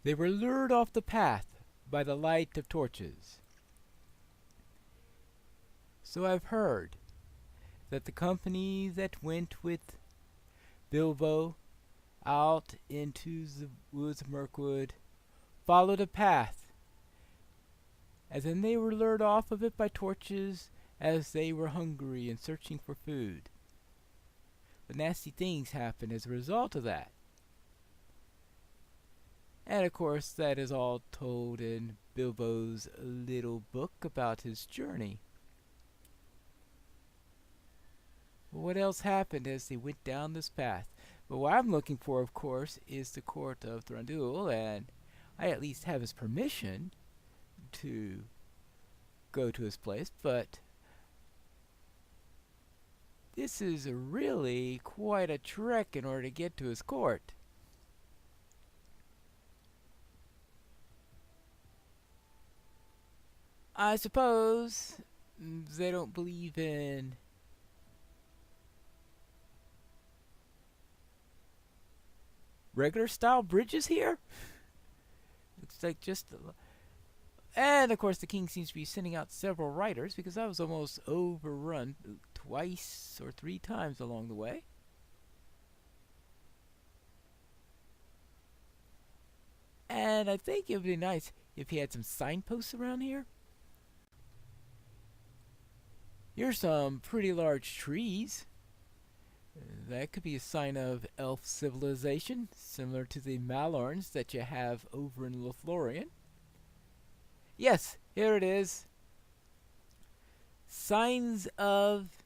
They were lured off the path by the light of torches. So I've heard that the company that went with Bilbo out into the woods of Mirkwood followed a path, and then they were lured off of it by torches as they were hungry and searching for food. But nasty things happened as a result of that. And of course, that is all told in Bilbo's little book about his journey. What else happened as they went down this path? But what I'm looking for, of course, is the court of Thranduil, and I at least have his permission to go to his place, but this is really quite a trek in order to get to his court. I suppose they don't believe in regular style bridges here. Looks like just and of course the king seems to be sending out several riders because I was almost overrun twice or three times along the way. And I think it would be nice if he had some signposts around here. Here's some pretty large trees. That could be a sign of elf civilization, similar to the Malorns that you have over in Lothlorien. Yes, here it is. Signs of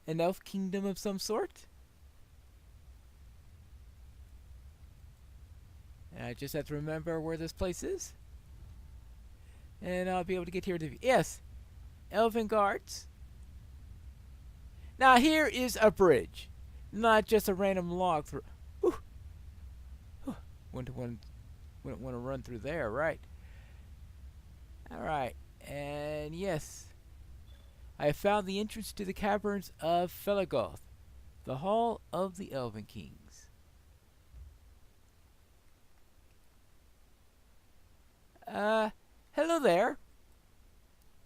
an elf kingdom of some sort. And I just have to remember where this place is. And I'll be able to get here to... Yes! Elven guards. Now here is a bridge. Not just a random log through... Wouldn't want to run through there, right? Alright. And yes. I have found the entrance to the caverns of Felagoth, the Hall of the Elven Kings. Hello there.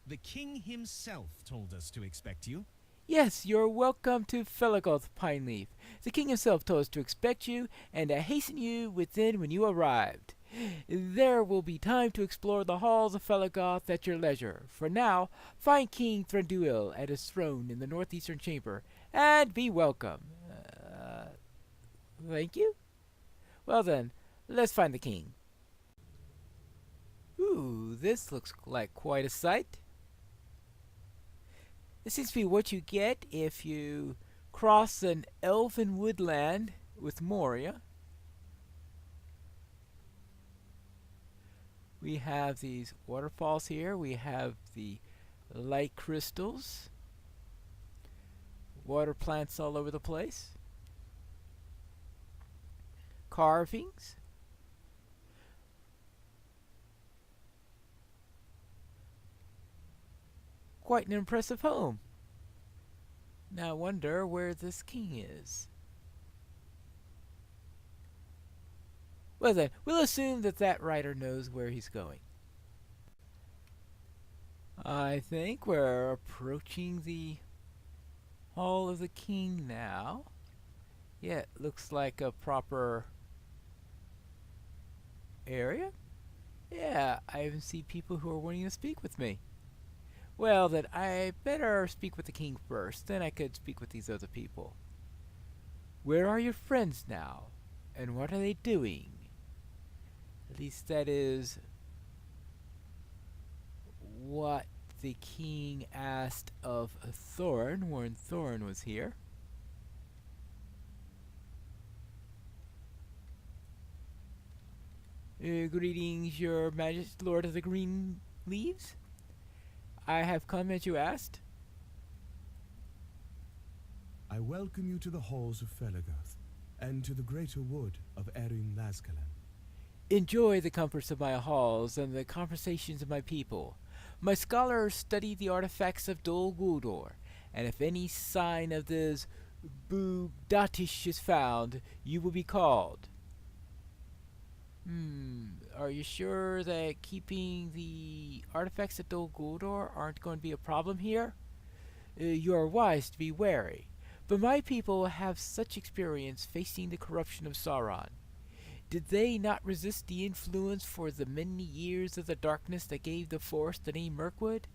The king himself told us to expect you. Yes, you're welcome to Felagoth, Pineleaf. The king himself told us to expect you and to hasten you within when you arrived. There will be time to explore the halls of Felagoth at your leisure. For now, find King Thranduil at his throne in the northeastern chamber, and be welcome. Thank you? Well then, let's find the king. Ooh, this looks like quite a sight. This seems to be what you get if you cross an elven woodland with Moria. We have these waterfalls here. We have the light crystals. Water plants all over the place. Carvings. Quite an impressive home. Now I wonder where this king is. Well then, we'll assume that that writer knows where he's going. I think we're approaching the Hall of the King now. Yeah, it looks like a proper area. Yeah, I even see people who are wanting to speak with me. Well, then I better speak with the king first, then I could speak with these other people. Where are your friends now? And what are they doing? At least that is what the king asked of Thorin when Thorin was here. Greetings, your majesty, Lord of the Greenleaves. I have come as you asked. I welcome you to the halls of Felagoth, and to the greater wood of Erin Lascalan. Enjoy the comforts of my halls and the conversations of my people. My scholars study the artifacts of Dol Guldur, and if any sign of this Bugdatish is found, you will be called. Are you sure that keeping the artifacts at Dol Guldur aren't going to be a problem here? You are wise to be wary, but my people have such experience facing the corruption of Sauron. Did they not resist the influence for the many years of the darkness that gave the forest the name Mirkwood?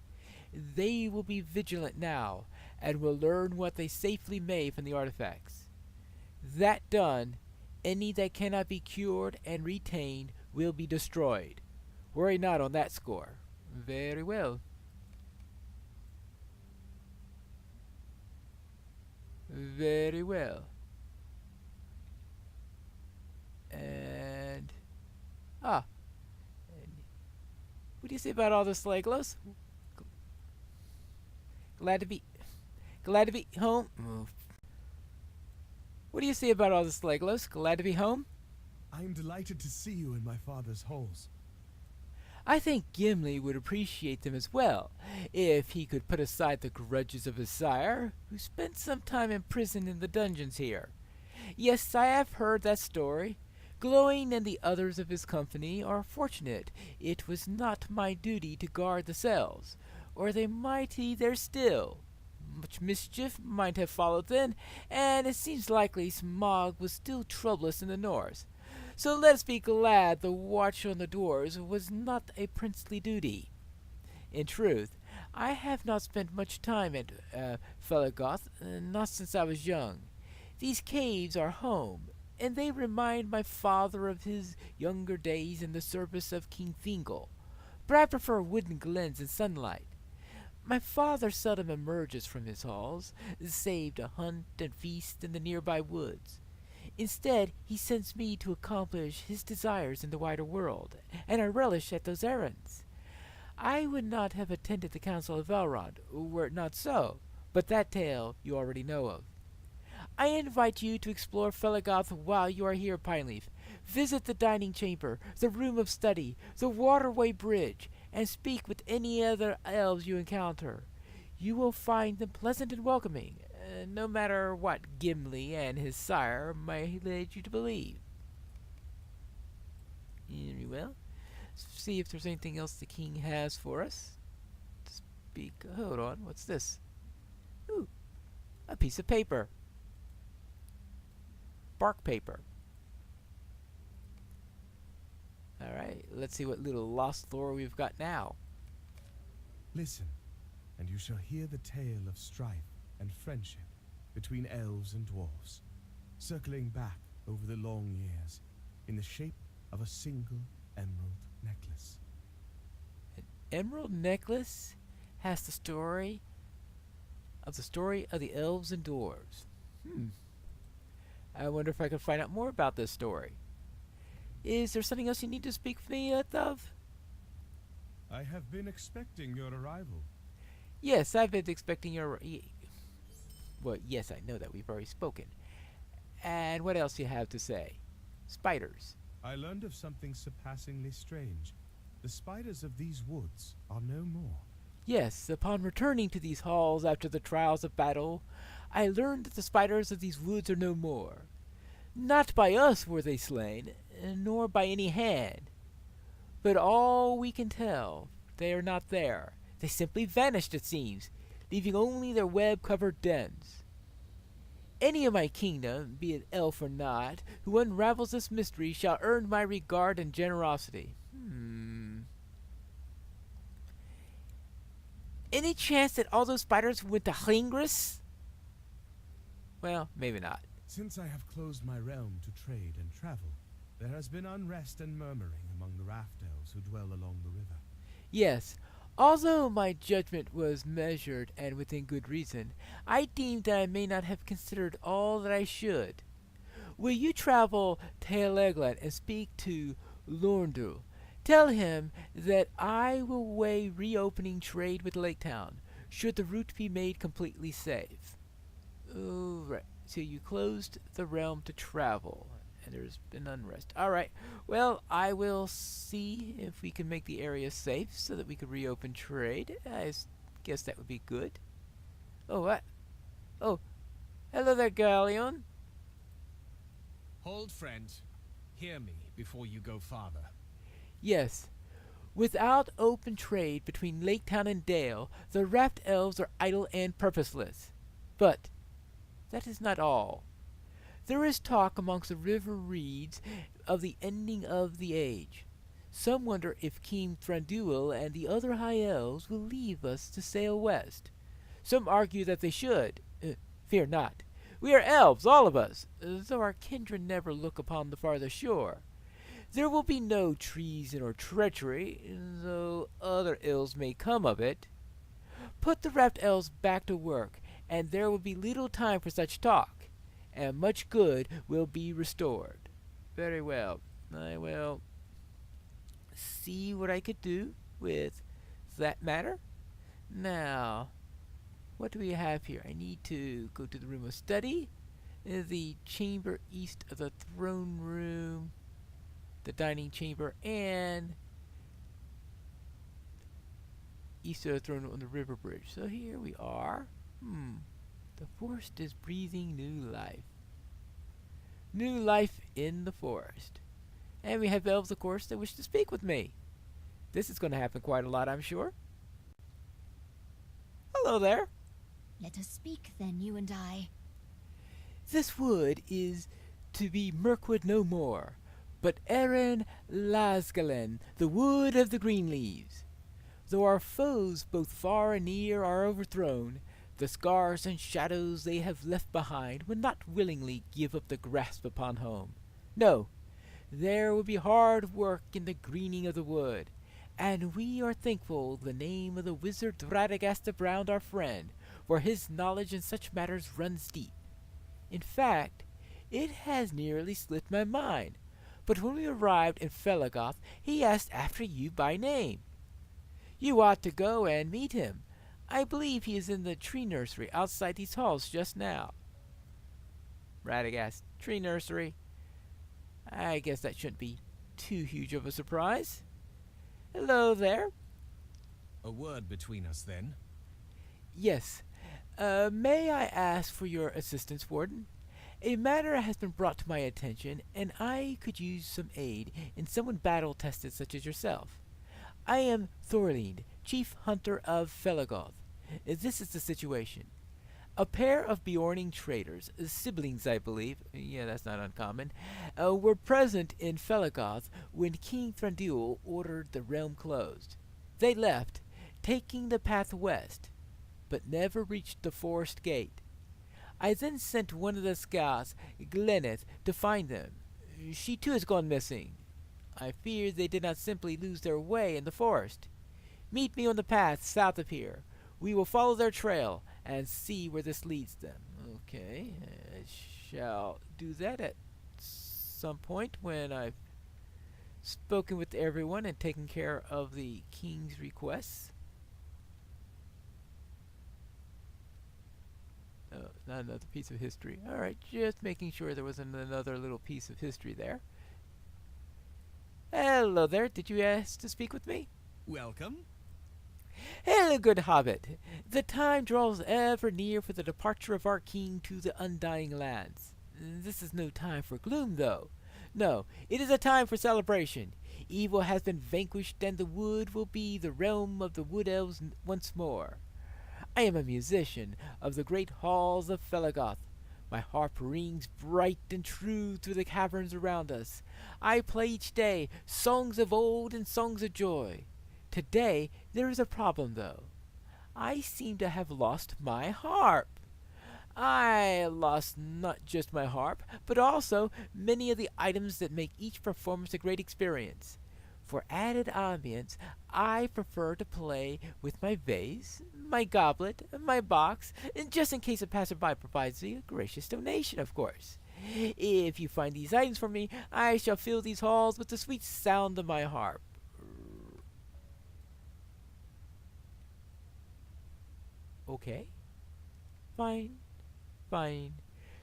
They will be vigilant now, and will learn what they safely may from the artifacts. That done, any that cannot be cured and retained will be destroyed. Worry not on that score. Very well. Very well. And and what do you say about all this, Leglos? Glad to be home. What do you say about all this, Leglos? Glad to be home? I am delighted to see you in my father's halls. I think Gimli would appreciate them as well, if he could put aside the grudges of his sire, who spent some time imprisoned in the dungeons here. Yes, I have heard that story. Glowing and the others of his company are fortunate it was not my duty to guard the cells, or they might be there still. Much mischief might have followed then, and it seems likely Smaug was still troublous in the north. So let us be glad the watch on the doors was not a princely duty. In truth, I have not spent much time at Felgoth, not since I was young. These caves are home, and they remind my father of his younger days in the service of King Thingol. But I prefer wooded glens and sunlight. My father seldom emerges from his halls, save to hunt and feast in the nearby woods. Instead, he sends me to accomplish his desires in the wider world, and I relish at those errands. I would not have attended the Council of Elrond, were it not so, but that tale you already know of. I invite you to explore Felgoth while you are here, Pineleaf. Visit the dining chamber, the room of study, the waterway bridge, and speak with any other elves you encounter. You will find them pleasant and welcoming, no matter what Gimli and his sire may lead you to believe. Very well. See if there's anything else the king has for us. Speak. Hold on. What's this? Ooh, a piece of paper. Bark paper. Alright, let's see what little lost lore we've got now. Listen, and you shall hear the tale of strife and friendship between elves and dwarfs, circling back over the long years in the shape of a single emerald necklace. An emerald necklace has the story of the elves and dwarves. I wonder if I can find out more about this story. Is there something else you need to speak with me of? I have been expecting your arrival. Yes, I've been expecting your... Well, yes, I know that. We've already spoken. And what else do you have to say? Spiders. I learned of something surpassingly strange. The spiders of these woods are no more. Yes, upon returning to these halls after the trials of battle, I learned that the spiders of these woods are no more. Not by us were they slain, nor by any hand. But all we can tell, they are not there. They simply vanished, it seems, leaving only their web-covered dens. Any of my kingdom, be it elf or not, who unravels this mystery shall earn my regard and generosity. Any chance that all those spiders went to Hringris? Well, maybe not. Since I have closed my realm to trade and travel, there has been unrest and murmuring among the raft elves who dwell along the river. Yes, although my judgment was measured and within good reason, I deemed that I may not have considered all that I should. Will you travel to Elegland and speak to Lorndul? Tell him that I will weigh reopening trade with Lake Town, should the route be made completely safe. Right. So you closed the realm to travel, and there's been unrest. Alright, well, I will see if we can make the area safe so that we can reopen trade. I guess that would be good. Oh, what? Oh, hello there, Galleon. Hold, friend. Hear me. before you go farther. Yes. Without open trade between Lake Town and Dale, the raft elves are idle and purposeless. But that is not all. There is talk amongst the river reeds of the ending of the age. Some wonder if King Thranduil and the other high elves will leave us to sail west. Some argue that they should. Fear not. We are elves, all of us, though our kindred never look upon the farther shore. There will be no treason or treachery, though other ills may come of it. Put the raft elves back to work, and there will be little time for such talk, and much good will be restored. Very well. I will see what I could do with that matter. Now, what do we have here? I need to go to the room of study, the chamber east of the throne room, the dining chamber, and east of the throne room on the river bridge. So here we are. The forest is breathing new life. New life in the forest. And we have elves, of course, that wish to speak with me. This is going to happen quite a lot, I'm sure. Hello there. Let us speak, then, you and I. This wood is to be Mirkwood no more, but Erin Lasgalen, the wood of the Greenleaves. Though our foes both far and near are overthrown, the scars and shadows they have left behind would not willingly give up the grasp upon home. No, there will be hard work in the greening of the wood, and we are thankful the name of the wizard Radagast the Brown, our friend, for his knowledge in such matters runs deep. In fact, it has nearly slipped my mind, but when we arrived in Felagoth, he asked after you by name. You ought to go and meet him. I believe he is in the tree nursery outside these halls just now. Radagast, tree nursery? I guess that shouldn't be too huge of a surprise. Hello there. A word between us, then. Yes. May I ask for your assistance, Warden? A matter has been brought to my attention, and I could use some aid in someone battle-tested such as yourself. I am Thorlind, chief hunter of Felagoth. This is the situation. A pair of Bjorning traders, siblings I believe, yeah, that's not uncommon, were present in Felagoth when King Thranduil ordered the realm closed. They left, taking the path west, but never reached the forest gate. I then sent one of the scouts, Gleneth, to find them. She too has gone missing. I fear they did not simply lose their way in the forest. Meet me on the path south of here. We will follow their trail and see where this leads them. Okay, I shall do that at some point when I've spoken with everyone and taken care of the king's requests. Oh, not another piece of history. Alright, just making sure there wasn't another little piece of history there. Hello there, did you ask to speak with me? Welcome. Hello, good hobbit. The time draws ever near for the departure of our king to the undying lands. This is no time for gloom, though. No, it is a time for celebration. Evil has been vanquished, and the wood will be the realm of the wood elves once more. I am a musician of the great halls of Felagoth. My harp rings bright and true through the caverns around us. I play each day songs of old and songs of joy. Today there is a problem, though. I seem to have lost my harp. I lost not just my harp, but also many of the items that make each performance a great experience. For added ambience, I prefer to play with my vase, my goblet, my box, and just in case a passerby provides me a gracious donation, of course. If you find these items for me, I shall fill these halls with the sweet sound of my harp. Okay. Fine. Fine.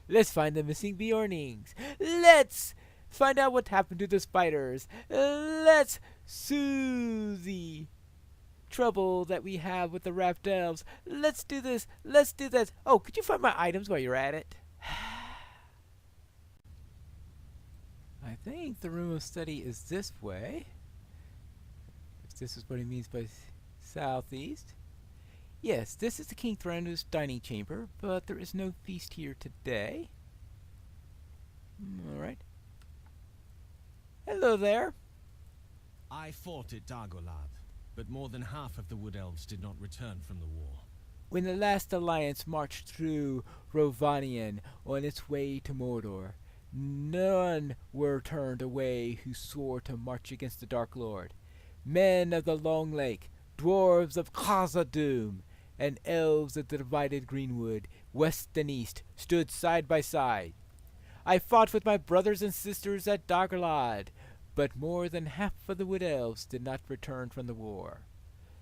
Let's find the missing Bjornings. Let's find out what happened to the spiders. Let's soothe the trouble that we have with the raft elves. Let's do this. Let's do this. Oh, could you find my items while you're at it? I think the room of study is this way. If this is what he means by southeast. Yes, this is the King Thranduil's dining chamber, but there is no feast here today. Alright. Hello there. I fought at Dagorlad, but more than half of the Wood Elves did not return from the war. When the last alliance marched through Rovanian on its way to Mordor, none were turned away who swore to march against the Dark Lord. Men of the Long Lake, dwarves of Khazad-dûm, and elves of the divided Greenwood, west and east, stood side by side. I fought with my brothers and sisters at Dagorlad, but more than half of the Wood Elves did not return from the war.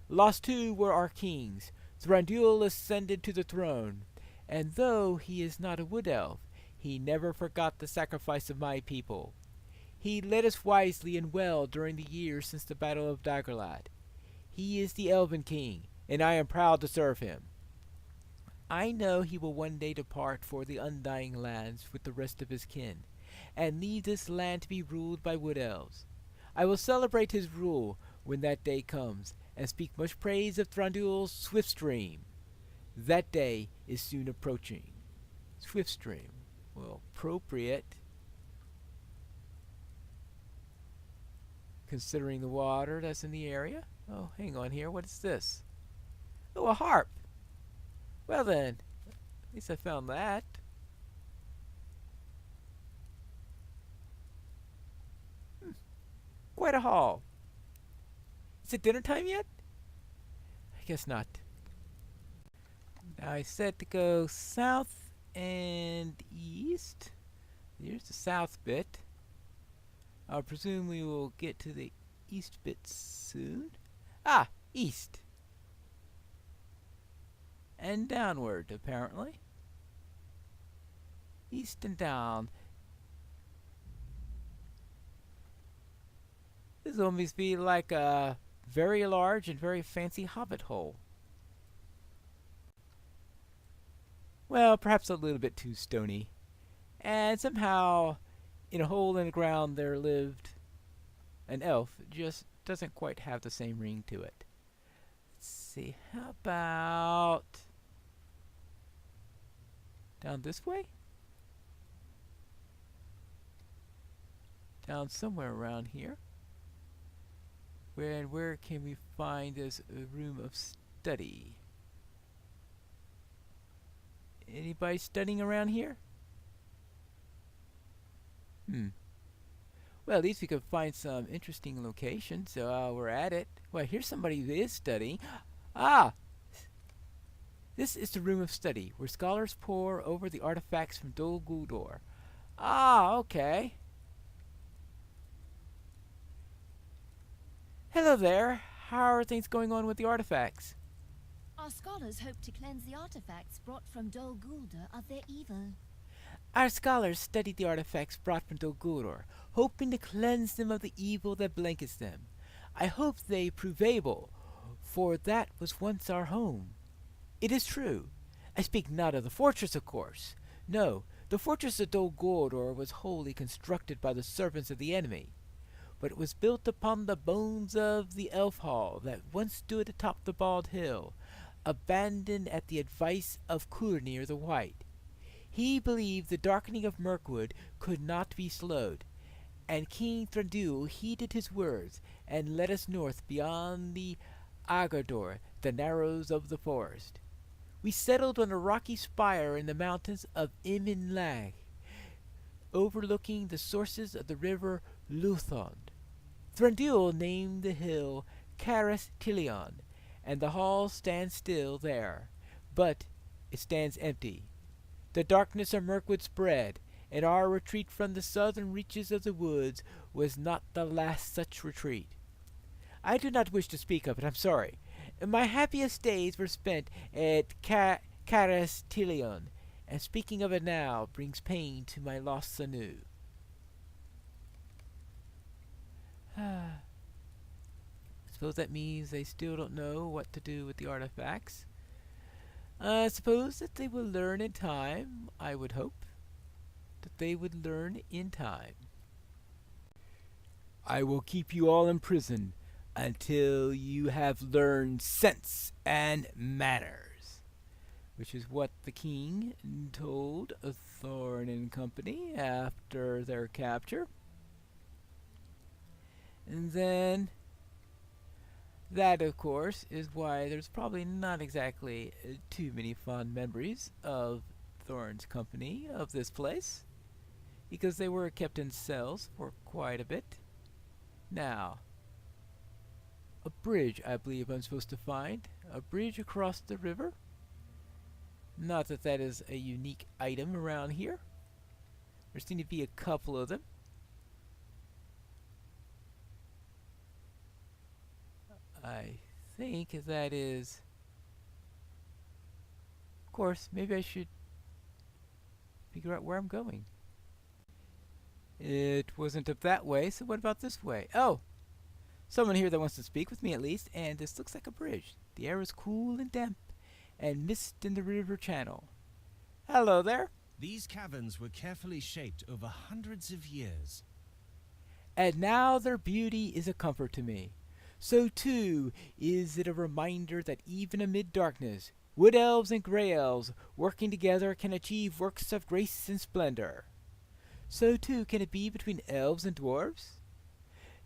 Lost too were our kings. Thranduil ascended to the throne, and though he is not a Wood Elf, he never forgot the sacrifice of my people. He led us wisely and well during the years since the Battle of Dagorlad. He is the Elven King, and I am proud to serve him. I know he will one day depart for the Undying Lands with the rest of his kin, and leave this land to be ruled by Wood Elves. I will celebrate his rule when that day comes, and speak much praise of Thranduil's Swiftstream. That day is soon approaching. Swiftstream. Well, appropriate, considering the water that's in the area. Oh, hang on here. What is this? Oh, a harp. Well then, at least I found that. Quite a haul. Is it dinner time yet? I guess not. Now I said to go south and east. Here's the south bit. I'll presume we will get to the east bit soon. Ah, east. And downward, apparently. East and down. This will almost be like a very large and very fancy hobbit hole. Well, perhaps a little bit too stony. And somehow, in a hole in the ground there lived an elf. It just doesn't quite have the same ring to it. Let's see, how about down this way? Down somewhere around here. Where can we find this room of study? Anybody studying around here? Well, at least we could find some interesting locations, so while we're at it. Well, here's somebody who is studying. Ah! This is the room of study, where scholars pore over the artifacts from Dol Guldur. Ah, okay. Hello there. How are things going on with the artifacts? Our scholars hope to cleanse the artifacts brought from Dol Guldur of their evil. Our scholars studied the artifacts brought from Dol Guldur, hoping to cleanse them of the evil that blankets them. I hope they prove able, for that was once our home. It is true. I speak not of the fortress, of course. No, the fortress of Dol Guldur was wholly constructed by the servants of the enemy, but it was built upon the bones of the elf hall that once stood atop the bald hill, abandoned at the advice of Curnir the White. He believed the darkening of Mirkwood could not be slowed, and King Thranduil heeded his words and led us north beyond the Agador, the narrows of the forest. We settled on a rocky spire in the mountains of Iminlag, overlooking the sources of the river Luthond. Thranduil named the hill Caras Tilion, and the hall stands still there, but it stands empty. The darkness of Mirkwood spread, and our retreat from the southern reaches of the woods was not the last such retreat. I do not wish to speak of it, I'm sorry. My happiest days were spent at Caras Tilion, and speaking of it now brings pain to my lost Sanu. I suppose that means they still don't know what to do with the artifacts. I suppose that they will learn in time. I would hope that they would learn in time. I will keep you all in prison until you have learned sense and manners, which is what the king told Thorn and Company after their capture. And then, that of course is why there's probably not exactly too many fond memories of Thorn's company of this place, because they were kept in cells for quite a bit. Now, a bridge I believe I'm supposed to find. A bridge across the river. Not that that is a unique item around here. There seem to be a couple of them. I think that is... Of course, maybe I should figure out where I'm going. It wasn't up that way, so what about this way? Oh! Someone here that wants to speak with me at least, and this looks like a bridge. The air is cool and damp, and mist in the river channel. Hello there! These caverns were carefully shaped over hundreds of years. And now their beauty is a comfort to me. So too is it a reminder that even amid darkness, wood elves and grey elves working together can achieve works of grace and splendor. So too can it be between elves and dwarves.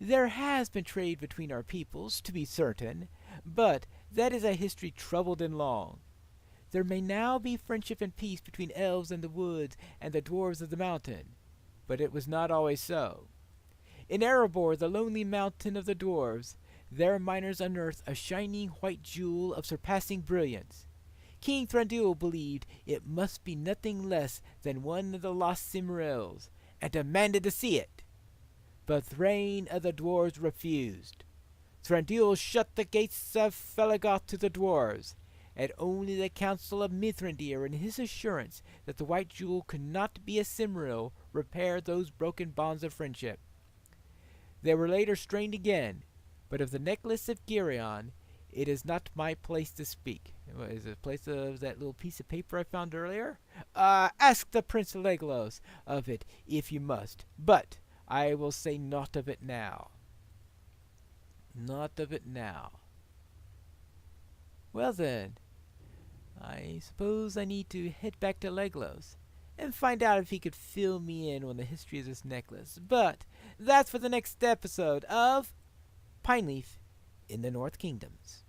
There has been trade between our peoples, to be certain, but that is a history troubled and long. There may now be friendship and peace between elves in the woods and the dwarves of the mountain, but it was not always so. In Erebor, the lonely mountain of the dwarves, their miners unearthed a shining white jewel of surpassing brilliance. King Thranduil believed it must be nothing less than one of the lost Cimmerils, and demanded to see it. But Thrain of the dwarves refused. Thranduil shut the gates of Felagoth to the dwarves, and only the council of Mithrandir and his assurance that the white jewel could not be a Cimmeril repaired those broken bonds of friendship. They were later strained again, but of the necklace of Girion, it is not my place to speak. Is it the place of that little piece of paper I found earlier? Ask the Prince Leglos of it if you must, but I will say naught of it now. Naught of it now. Well then, I suppose I need to head back to Leglos and find out if he could fill me in on the history of this necklace. But that's for the next episode of Pineleaf in the North Kingdoms.